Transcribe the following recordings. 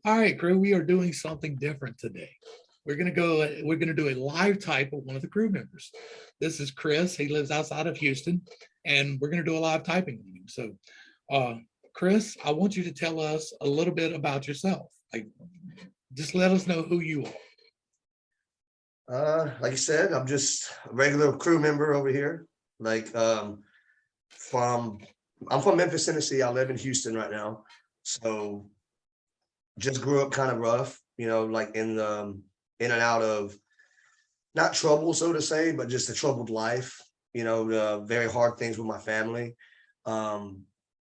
All right, crew, we are doing something different today. We're gonna do a live type of one of the crew members. This is Chris. He lives outside of Houston, and we're gonna do a live typing with him. So Chris, I want you to tell us a little bit about yourself. Like, just let us know who you are. Like you said, I'm just a regular crew member over here. Like from I'm from Memphis, Tennessee. I live in Houston right now. So just grew up kind of rough, like in and out of not trouble, so to say, but just a troubled life, very hard things with my family. Um,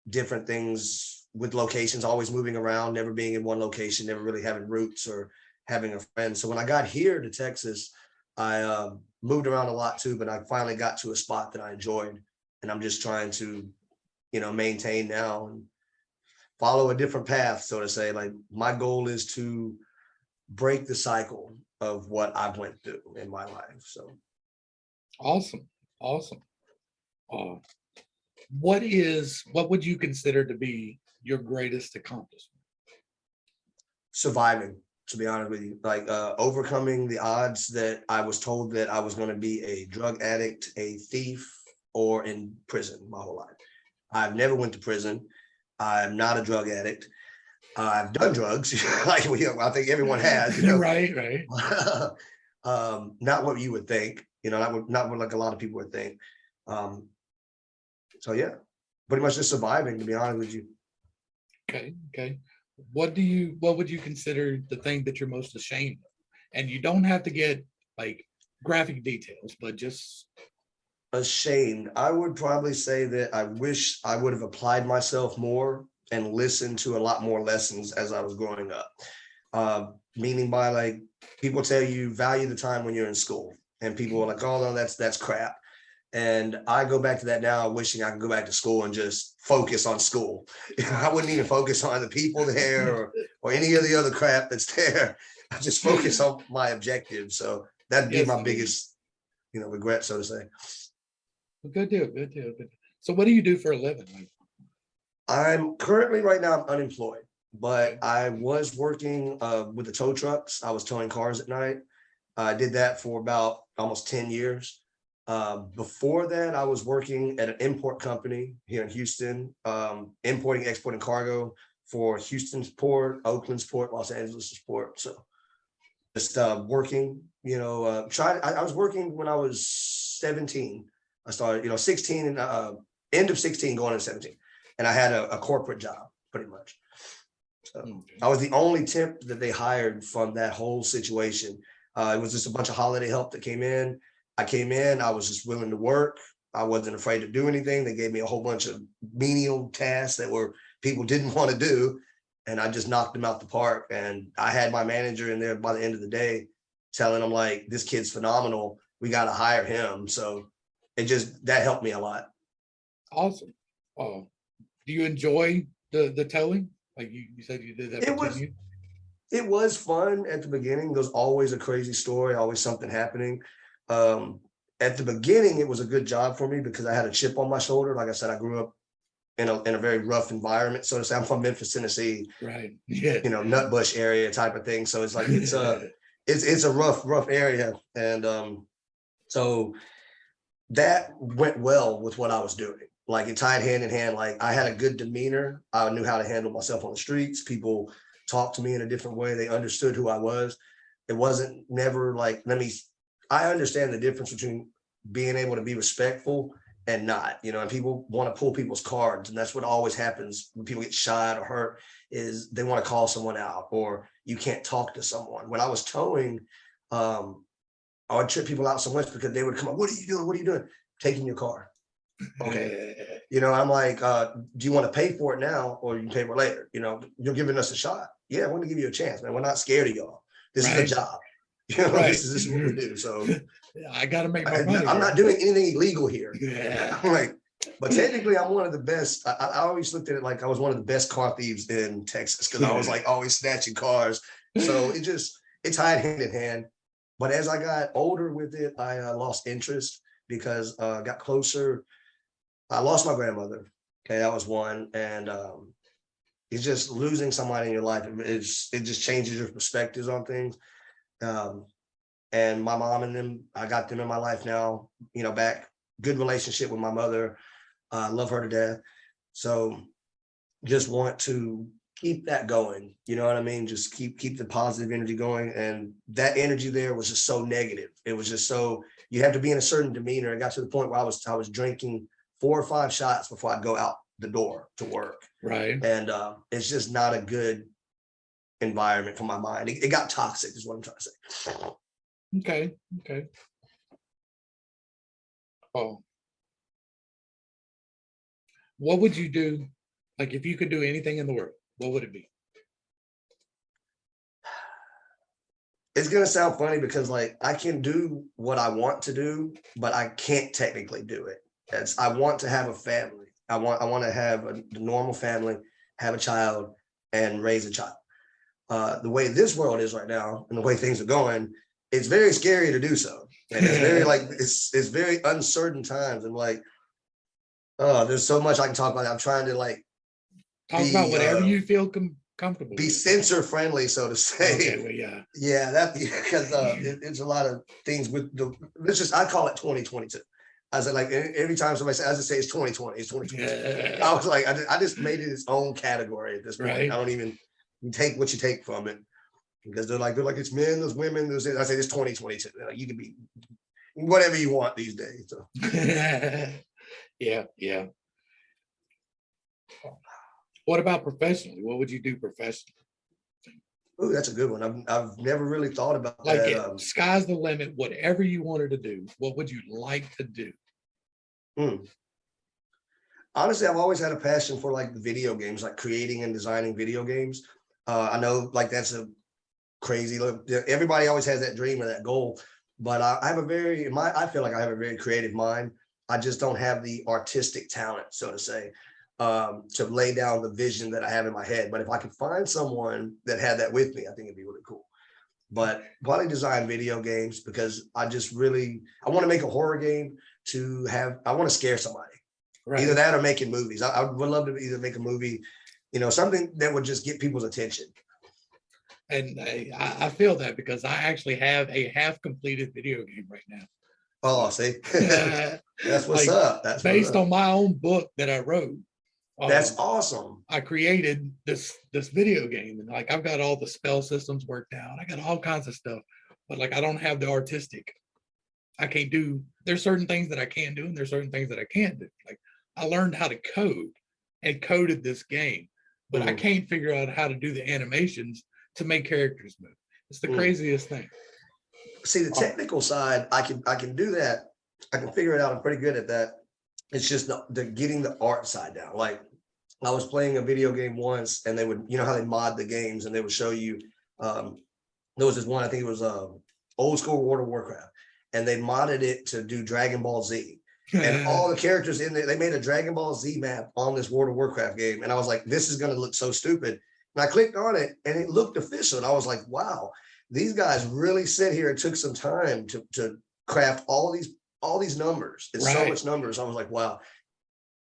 Different things with locations, always moving around, never being in one location, never really having roots or having a friend. So when I got here to Texas, I moved around a lot too, but I finally got to a spot that I enjoyed, and I'm just trying to, maintain now and follow a different path, so to say. Like my goal is to break the cycle of what I went through in my life. So Awesome, awesome. Uh, what would you consider to be your greatest accomplishment? surviving, to be honest with you, like overcoming the odds that I was told that I was going to be a drug addict, a thief, or in prison my whole life. I've never went to prison. I'm not a drug addict. I've done drugs, like I think everyone has, Right, right. Not what you would think, not what like a lot of people would think. Um, so yeah, pretty much just surviving, to be honest with you. Okay, okay. What would you consider the thing that you're most ashamed of? And you don't have to get like graphic details, but just Ashamed, I would probably say that I wish I would have applied myself more and listened to a lot more lessons as I was growing up. Meaning by like people tell you value the time when you're in school, and people are like, oh no, that's crap. And I go back to that now, wishing I could go back to school and just focus on school. I wouldn't even focus on the people there or any of the other crap that's there. I just focus on my objective. So that'd be yes, my indeed. biggest, regret, so to say. Good deal, good deal, good deal. So what do you do for a living? Like, I'm currently right now I'm unemployed, but okay, I was working with the tow trucks. I was towing cars at night. I did that for about almost 10 years. Before that, I was working at an import company here in Houston, importing, exporting cargo for Houston's port, Oakland's port, Los Angeles' port. So just working, I was working when I was 17. I started, 16 and end of 16 going into 17. And I had a corporate job pretty much. So okay. I was the only temp that they hired from that whole situation. It was just a bunch of holiday help that came in. I came in, I was just willing to work. I wasn't afraid to do anything. They gave me a whole bunch of menial tasks that were people didn't want to do. And I just knocked them out the park. And I had my manager in there by the end of the day telling them like, this kid's phenomenal. We got to hire him. So that helped me a lot. Awesome. Do you enjoy the towing? Like you said you did that for It 10 was years? it was fun at the beginning. There's always a crazy story, always something happening. Um, at the beginning, it was a good job for me because I had a chip on my shoulder. Like I said, I grew up in a very rough environment. So to say, I'm from Memphis, Tennessee, Right. Yeah. Nutbush area type of thing. So it's like it's a rough area. And so that went well with what I was doing. Like it tied hand in hand. Like I had a good demeanor. I knew how to handle myself on the streets. People talked to me in a different way. They understood who I was. It wasn't never like, I understand the difference between being able to be respectful and not, and people want to pull people's cards. And that's what always happens when people get shot or hurt is they want to call someone out or you can't talk to someone. When I was towing, I would trip people out so much because they would come up, what are you doing? What are you doing? Taking your car. Okay. I'm like, do you want to pay for it now or you can pay for it later? You're giving us a shot. Yeah, I want to give you a chance, man. We're not scared of y'all. This is a Right. job. Right. This is what we do. So I got to make my money. I'm not doing anything illegal here. Yeah. I'm like, but technically I'm one of the best. I always looked at it like I was one of the best car thieves in Texas because I was like always snatching cars. So it tied hand in hand. But as I got older with it, I lost interest because I got closer. I lost my grandmother. Okay, that was one. And it's just losing somebody in your life. It just changes your perspectives on things. And my mom and them, I got them in my life now, you know, back, good relationship with my mother. Love her to death. So just want to keep that going. You know what I mean? Just keep the positive energy going. And that energy there was just so negative. It was just so, you have to be in a certain demeanor. It got to the point where I was drinking 4 or 5 shots before I'd go out the door to work. Right. And it's just not a good environment for my mind. It got toxic is what I'm trying to say. Okay. Okay. Oh. What would you do? Like if you could do anything in the world, what would it be? It's gonna sound funny because like I can do what I want to do, but I can't technically do it. I want to have a family. I want to have a normal family, have a child, and raise a child. The way this world is right now and the way things are going, it's very scary to do so. And it's very like it's very uncertain times. And like, there's so much I can talk about. I'm trying to like talk about whatever you feel comfortable. Be censor friendly, so to say. Okay, well, yeah. Yeah, that because it's a lot of things with the. Let's just I call it 2022. I said like every time somebody says, I just say it's 2020, it's 2020. I was like, I just made it its own category at this point. Right. I don't even take what you take from it because they're like it's men, there's women, there's I say it's 2022. Like, you can be whatever you want these days. So. Yeah. What about professionally? What would you do professionally? Oh, that's a good one. I've never really thought about like that. Sky's the limit. Whatever you wanted to do, what would you like to do? Honestly, I've always had a passion for like video games, like creating and designing video games. I know like that's a crazy look. Everybody always has that dream or that goal, but I have I feel like I have a very creative mind. I just don't have the artistic talent, so to say, to lay down the vision that I have in my head. But if I could find someone that had that with me, I think it'd be really cool. But probably design video games because I want to make a horror game I want to scare somebody. Right. Either that or making movies. I would love to either make a movie, you know, something that would just get people's attention. And I feel that because I actually have a half completed video game right now. Oh, see, that's what's up. That's based on my own book that I wrote. That's awesome. I created this video game, and like I've got all the spell systems worked out. I got all kinds of stuff, but like I don't have the artistic. I can't do. There's certain things that I can do, and there's certain things that I can't do. Like I learned how to code and coded this game, but I can't figure out how to do the animations to make characters move. It's the craziest thing. See, the technical side, I can do that. I can figure it out. I'm pretty good at that. It's just the getting the art side down. Like I was playing a video game once and they would, you know how they mod the games and they would show you, there was this one, I think it was old school World of Warcraft, and they modded it to do Dragon Ball Z. And all the characters in there, they made a Dragon Ball Z map on this World of Warcraft game. And I was like, this is going to look so stupid. And I clicked on it and it looked official. And I was like, wow, these guys really sit here and took some time to craft all these numbers. It's so much numbers. I was like, wow,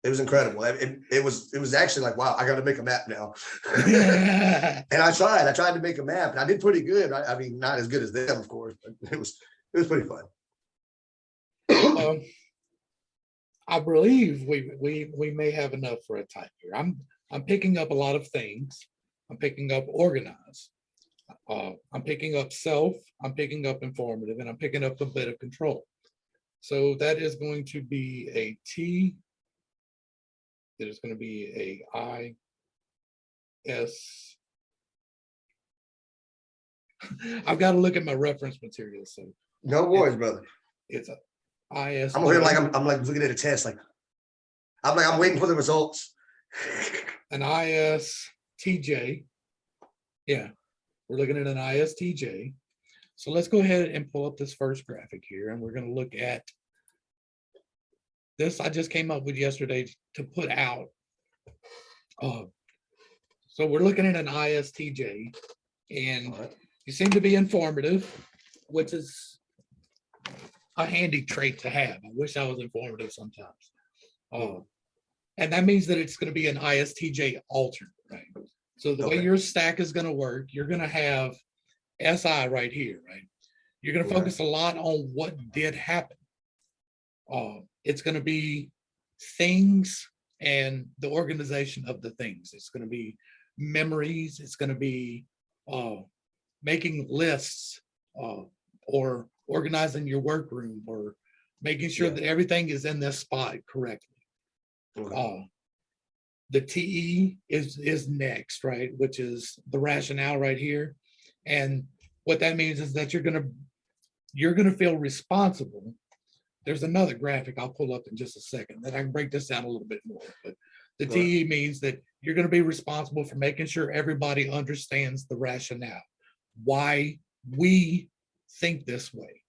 it was incredible. It was actually like, wow, I got to make a map now. And I tried to make a map and I did pretty good. I mean, not as good as them, of course, but it was pretty fun. I believe we may have enough for a type here. I'm picking up a lot of things. I'm picking up organize. I'm picking up self. I'm picking up informative, and I'm picking up a bit of control. So that is going to be a T. It is going to be a I, S. I've got to look at my reference material. So no worries, brother. It's a IS. I'm here like I'm like looking at a test. Like I'm waiting for the results. An ISTJ. Yeah, we're looking at an ISTJ. So let's go ahead and pull up this first graphic here, and we're going to look at this. I just came up with yesterday to put out. So we're looking at an ISTJ, and you seem to be informative, which is a handy trait to have. I wish I was informative sometimes. And that means that it's going to be an ISTJ Alt, right? So the way your stack is going to work, you're going to have SI right here, right? You're going to focus a lot on what did happen. It's going to be things and the organization of the things. It's going to be memories. It's going to be making lists or organizing your workroom or making sure that everything is in this spot correctly. The TE is next, right? Which is the rationale right here. And what that means is that you're gonna feel responsible. There's another graphic I'll pull up in just a second that I can break this down a little bit more. But the TE means that you're going to be responsible for making sure everybody understands the rationale, why we think this way.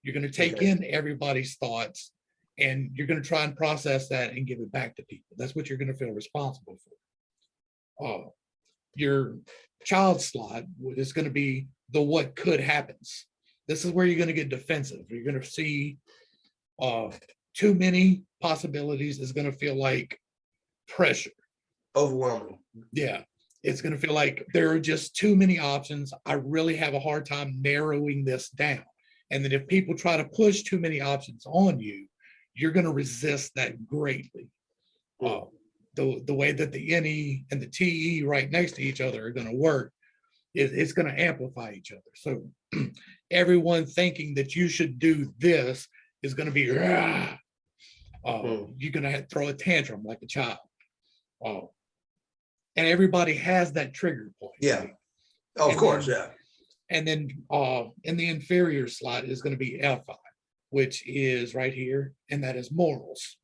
You're going to take in everybody's thoughts and you're going to try and process that and give it back to people. That's what you're going to feel responsible for. Your child slot is going to be the what could happens. This is where you're going to get defensive. You're going to see too many possibilities is going to feel like pressure. Overwhelming. Yeah. It's going to feel like there are just too many options. I really have a hard time narrowing this down. And then if people try to push too many options on you, you're going to resist that greatly. The way that the NE and the TE right next to each other are going to work, it's going to amplify each other. So everyone thinking that you should do this is going to be, you're going to throw a tantrum like a child. And everybody has that trigger point. Yeah. Right? Oh, of course, yeah. And then in the inferior slot is going to be FI, which is right here, and that is morals.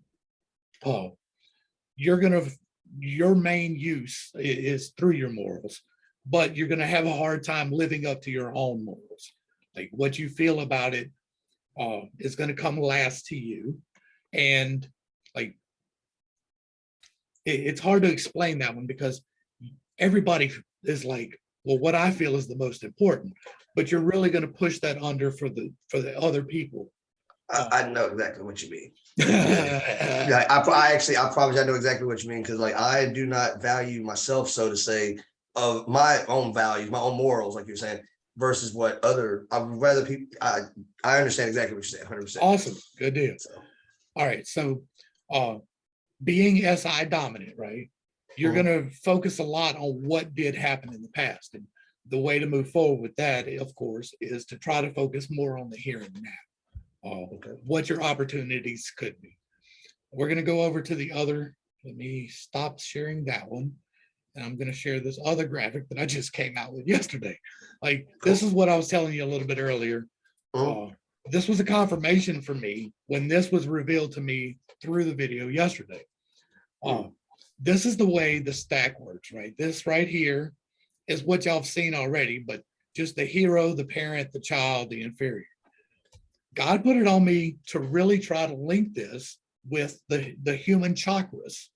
Your main use is through your morals, but you're going to have a hard time living up to your own morals. Like what you feel about it is going to come last to you. And like, it's hard to explain that one because everybody is like, well, what I feel is the most important, but you're really going to push that under for the other people. I know exactly what you mean. Yeah, I promise I know exactly what you mean, because like I do not value myself, so to say, of my own values, my own morals, like you're saying, versus what other. I would rather people. I understand exactly what you're saying, 100%. Awesome, good deal. So, all right, so being SI dominant, right? You're going to focus a lot on what did happen in the past, and the way to move forward with that, of course, is to try to focus more on the here and now. What your opportunities could be. We're going to go over to the other. Let me stop sharing that one. And I'm going to share this other graphic that I just came out with yesterday. Like, this is what I was telling you a little bit earlier. This was a confirmation for me when this was revealed to me through the video yesterday. This is the way the stack works, right? This right here is what y'all have seen already, but just the hero, the parent, the child, the inferior. God put it on me to really try to link this with the human chakras.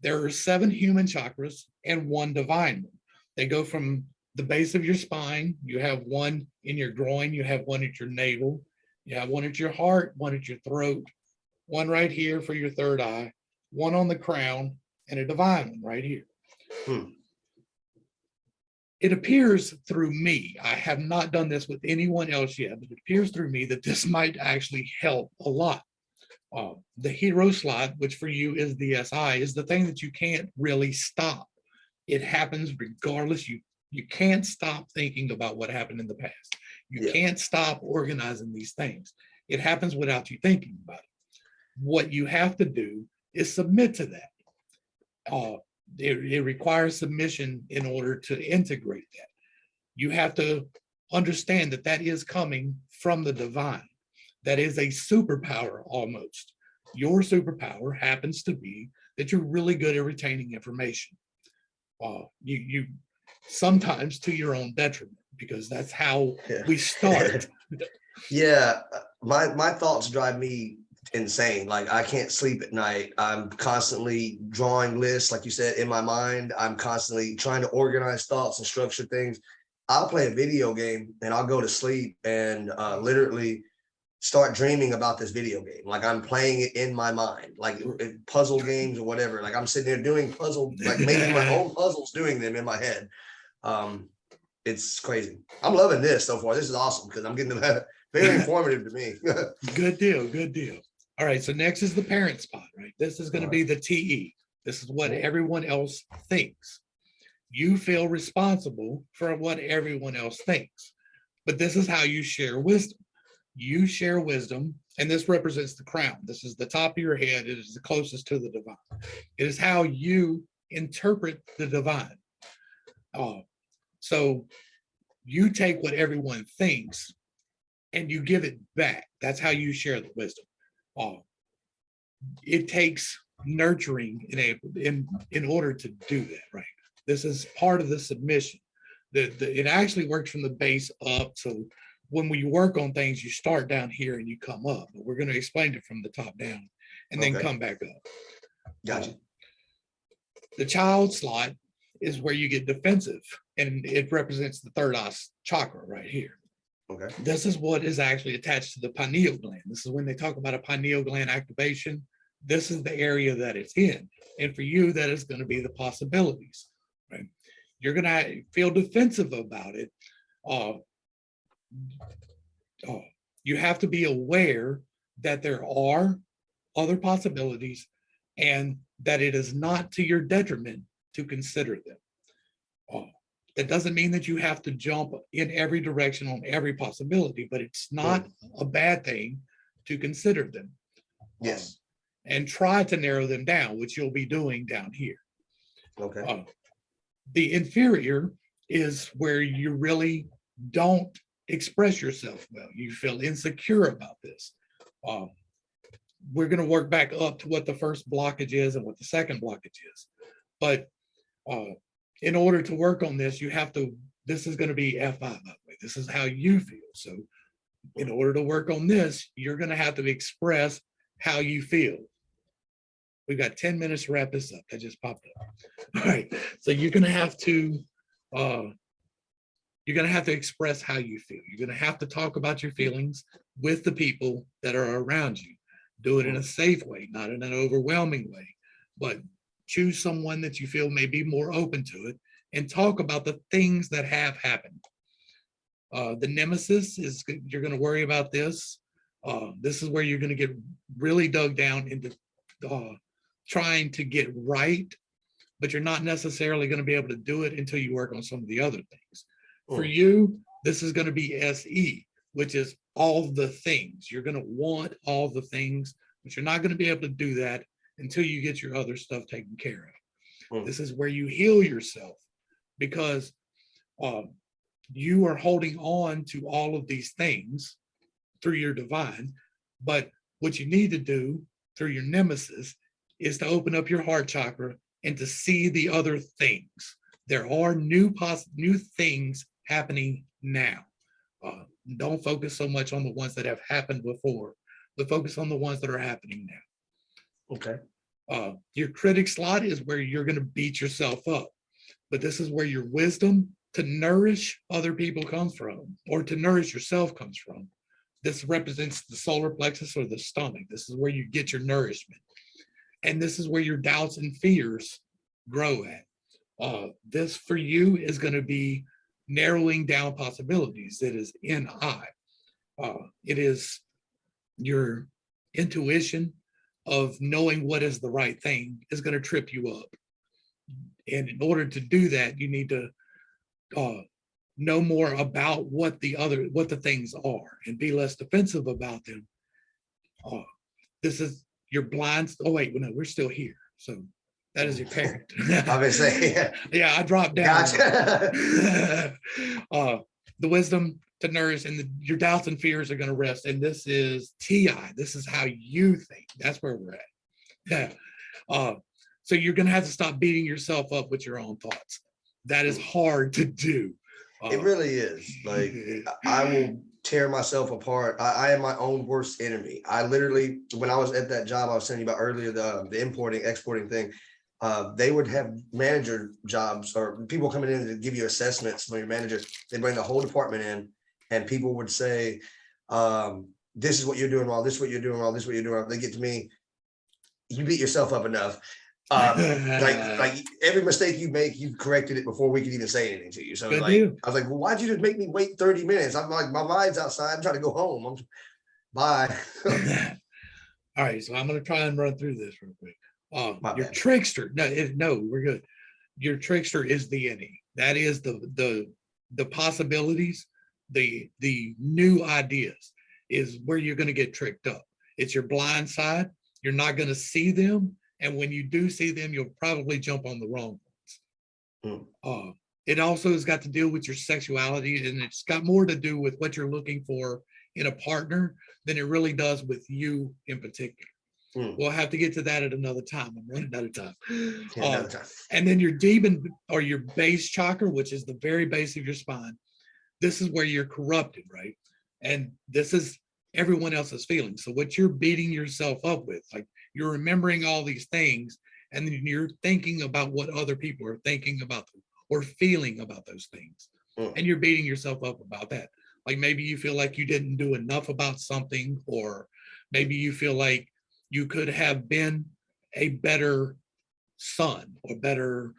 There are 7 human chakras and 1 divine one. They go from the base of your spine. You have 1 in your groin. You have 1 at your navel. You have 1 at your heart, 1 at your throat, 1 right here for your third eye, 1 on the crown, and a divine one right here. It appears through me, I have not done this with anyone else yet, but it appears through me that this might actually help a lot. The hero slot, which for you is the SI, is the thing that you can't really stop. It happens regardless. You can't stop thinking about what happened in the past. You can't stop organizing these things. It happens without you thinking about it. What you have to do is submit to that. It requires submission in order to integrate that. You have to understand that that is coming from the divine. That is a superpower almost. Your superpower happens to be that you're really good at retaining information. You sometimes to your own detriment, because that's how we start. My thoughts drive me insane. Like I can't sleep at night. I'm constantly drawing lists, like you said, in my mind. I'm constantly trying to organize thoughts and structure things. I'll play a video game and I'll go to sleep and literally start dreaming about this video game. Like I'm playing it in my mind, like puzzle games or whatever. Like I'm sitting there doing puzzle, like making my own puzzles, doing them in my head. It's crazy. I'm loving this so far. This is awesome because I'm getting very informative to me. Good deal. Good deal. All right. So next is the parent spot, right? This is going to be the TE. This is what everyone else thinks. You feel responsible for what everyone else thinks. But this is how you share wisdom. You share wisdom, and this represents the crown. This is the top of your head. It is the closest to the divine. It is how you interpret the divine. So you take what everyone thinks and you give it back. That's how you share the wisdom. It takes nurturing in order to do that, right? This is part of the submission. It actually works from the base up. So when we work on things, you start down here and you come up. But we're going to explain it from the top down and then come back up. Gotcha. The child slot is where you get defensive, and it represents the third eye chakra right here. Okay. This is what is actually attached to the pineal gland. This is when they talk about a pineal gland activation. This is the area that it's in. And for you, that is going to be the possibilities, right? You're going to feel defensive about it. You have to be aware that there are other possibilities and that it is not to your detriment to consider them. That doesn't mean that you have to jump in every direction on every possibility, but it's not a bad thing to consider them. Yes. And try to narrow them down, which you'll be doing down here. Okay. The inferior is where you really don't express yourself well. You feel insecure about this. We're going to work back up to what the first blockage is and what the second blockage is. But in order to work on this, you have to, this is going to be F5, by the way. This is how you feel. So in order to work on this, you're going to have to express how you feel. We've got 10 minutes to wrap this up. That just popped up. All right. So you're going to have to express how you feel. You're going to have to talk about your feelings with the people that are around you. Do it in a safe way, not in an overwhelming way, but choose someone that you feel may be more open to it and talk about the things that have happened. The nemesis is, you're going to worry about this. This is where you're going to get really dug down into trying to get right, but you're not necessarily going to be able to do it until you work on some of the other things. For you, this is going to be SE, which is all the things. You're going to want all the things, but you're not going to be able to do that until you get your other stuff taken care of. This is where you heal yourself, because you are holding on to all of these things through your divine, but what you need to do through your nemesis is to open up your heart chakra and to see the other things. There are new things happening now. Don't focus so much on the ones that have happened before, but focus on the ones that are happening now. Okay. Your critic slot is where you're going to beat yourself up, but this is where your wisdom to nourish other people comes from, or to nourish yourself comes from. This represents the solar plexus or the stomach. This is where you get your nourishment. And this is where your doubts and fears grow at. This for you is going to be narrowing down possibilities. It is NI. It is your intuition of knowing what is the right thing is going to trip you up. And in order to do that, you need to know more about what the things are and be less defensive about them. This is your blind. Oh wait, no, we're still here. So that is your parent. Obviously. Yeah, I dropped down. Gotcha. The wisdom to nourish, and your doubts and fears are going to rest. And this is TI. This is how you think. That's where we're at. Yeah. So you're going to have to stop beating yourself up with your own thoughts. That is hard to do. It really is. Like, I will tear myself apart. I am my own worst enemy. I literally, when I was at that job I was telling you about earlier, the importing, exporting thing, they would have manager jobs or people coming in to give you assessments from your manager. They bring the whole department in and people would say, this is what you're doing wrong, this is what you're doing wrong, this is what you're doing wrong. They get to me, you beat yourself up enough. Like every mistake you make, you've corrected it before we could even say anything to you. So Good like, deal. I was like, well, why'd you just make me wait 30 minutes? I'm like, my mind's outside. I'm trying to go home. Bye. All right, so I'm going to try and run through this real quick. My Your bad. trickster, no, we're good. Your trickster is the innie. That is the possibilities, the new ideas is where you're going to get tricked up. It's your blind side. You're not going to see them. And when you do see them, you'll probably jump on the wrong ones. It also has got to deal with your sexuality, and it's got more to do with what you're looking for in a partner than it really does with you in particular. We'll have to get to that at another time. I'm running out of time. And then your demon or your base chakra, which is the very base of your spine. This is where you're corrupted, right? And this is everyone else's feelings. So what you're beating yourself up with, like you're remembering all these things, and then you're thinking about what other people are thinking about them or feeling about those things. And you're beating yourself up about that. Like maybe you feel like you didn't do enough about something, or maybe you feel like you could have been a better son or better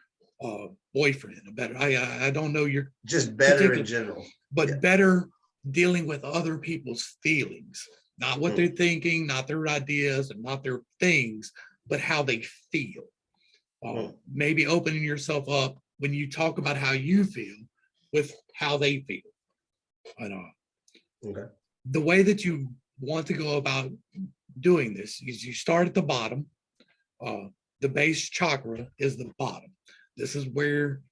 boyfriend, a better, I don't know your just better in general, but better dealing with other people's feelings, not what they're thinking, not their ideas and not their things, but how they feel. Maybe opening yourself up when you talk about how you feel with how they feel. The way that you want to go about doing this is you start at the bottom. The base chakra is the bottom. This is where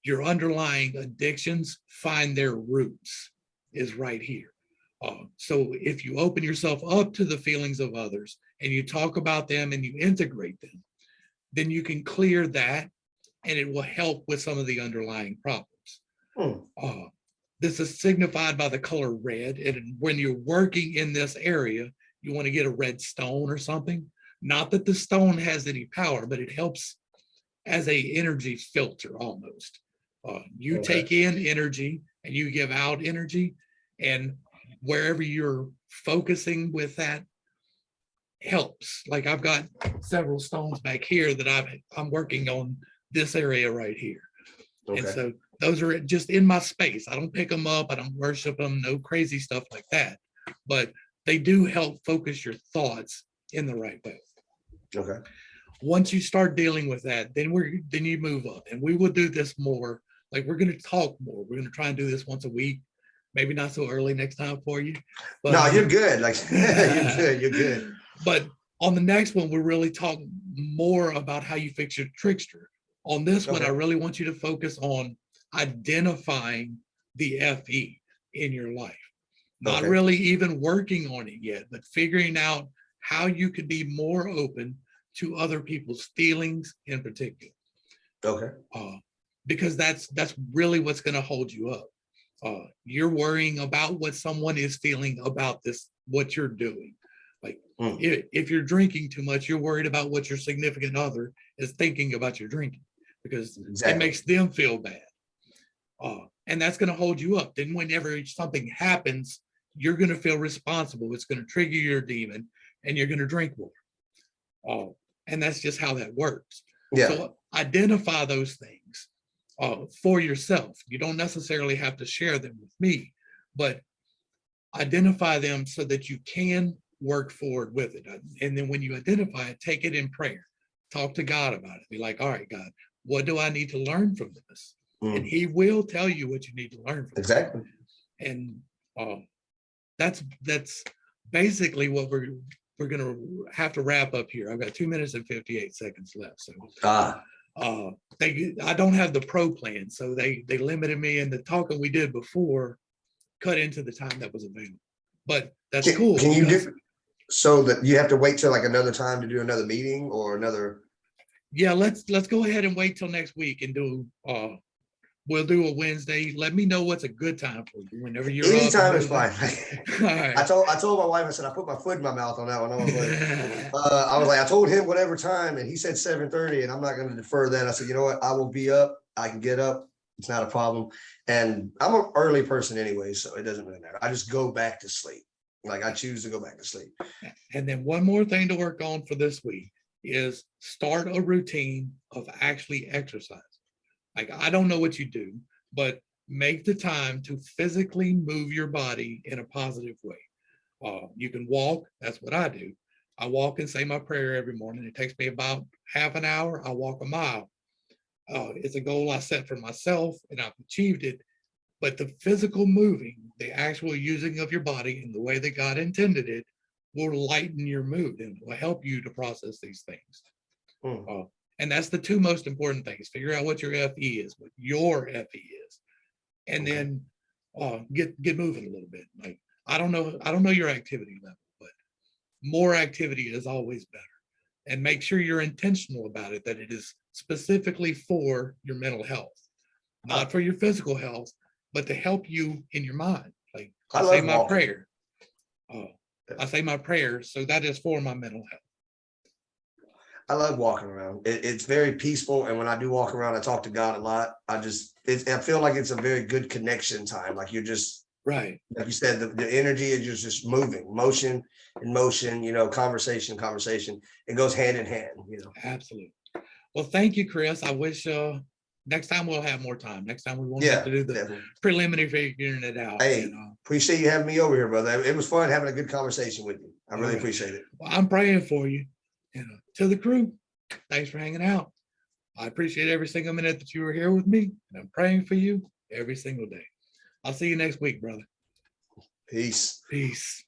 your underlying addictions find their roots, is right here. So if you open yourself up to the feelings of others and you talk about them and you integrate them, then you can clear that, and it will help with some of the underlying problems. This is signified by the color red. And when you're working in this area, you want to get a red stone or something. Not that the stone has any power, but it helps as a energy filter almost. You take in energy and you give out energy, and wherever you're focusing with that helps. Like I've got several stones back here that I'm working on this area right here. And so those are just in my space. I don't pick them up. I don't worship them, no crazy stuff like that. But they do help focus your thoughts in the right way. Once you start dealing with that, then you move up, and we will do this more. Like we're going to talk more. We're going to try and do this once a week. Maybe not so early next time for you. But, no, you're good. Like you're good. But on the next one, we're really talking more about how you fix your trickster. On this one, I really want you to focus on identifying the FE in your life. Not really even working on it yet, but figuring out how you could be more open to other people's feelings in particular. Because that's really what's going to hold you up. You're worrying about what someone is feeling about this, what you're doing. Like if you're drinking too much, you're worried about what your significant other is thinking about your drinking, because it makes them feel bad. And that's going to hold you up. Then whenever something happens, you're going to feel responsible. It's going to trigger your demon, and you're going to drink more. And that's just how that works. So identify those things for yourself. You don't necessarily have to share them with me, but identify them so that you can work forward with it. And then when you identify it, take it in prayer. Talk to God about it. Be like, all right, God, what do I need to learn from this? And he will tell you what you need to learn from exactly. This. And that's basically what we're going to have to wrap up here. I've got 2 minutes and 58 seconds left. So I don't have the pro plan, so they limited me, and the talking we did before cut into the time that was available. But that's cool. Can you do so that you have to wait till like another time to do another meeting or another? Yeah, let's go ahead and wait till next week and do we'll do a Wednesday. Let me know what's a good time for you whenever you're anytime is fine. Right. I told my wife, I said I put my foot in my mouth on that one. I was like, I told him whatever time, and he said 7:30, and I'm not going to defer that. I said, you know what, I will be up. I can get up. It's not a problem. And I'm an early person anyway, so it doesn't really matter. I just go back to sleep. Like I choose to go back to sleep. And then one more thing to work on for this week is start a routine of actually exercise. Like, I don't know what you do, but make the time to physically move your body in a positive way. You can walk. That's what I do. I walk and say my prayer every morning. It takes me about half an hour. I walk a mile. It's a goal I set for myself, and I've achieved it. But the physical moving, the actual using of your body in the way that God intended it, will lighten your mood and will help you to process these things. And that's the two most important things. Figure out what your FE is, what your FE is, and then get moving a little bit. Like, I don't know your activity level, but more activity is always better. And make sure you're intentional about it, that it is specifically for your mental health, not for your physical health, but to help you in your mind. Like, I say my prayer. I say my prayers, so that is for my mental health. I love walking around. It's very peaceful, and when I do walk around, I talk to God a lot. I feel like it's a very good connection time. Like you're just right, like you said, the energy is just moving, motion and motion. You know, conversation. It goes hand in hand. You know, absolutely. Well, thank you, Chris. I wish next time we'll have more time. Next time we won't have to do the definitely. preliminary figuring it out. Hey, appreciate you having me over here, brother. It was fun having a good conversation with you. I really appreciate it. Well, I'm praying for you. To the crew, thanks for hanging out. I appreciate every single minute that you were here with me, and I'm praying for you every single day. I'll see you next week, brother. Peace. Peace.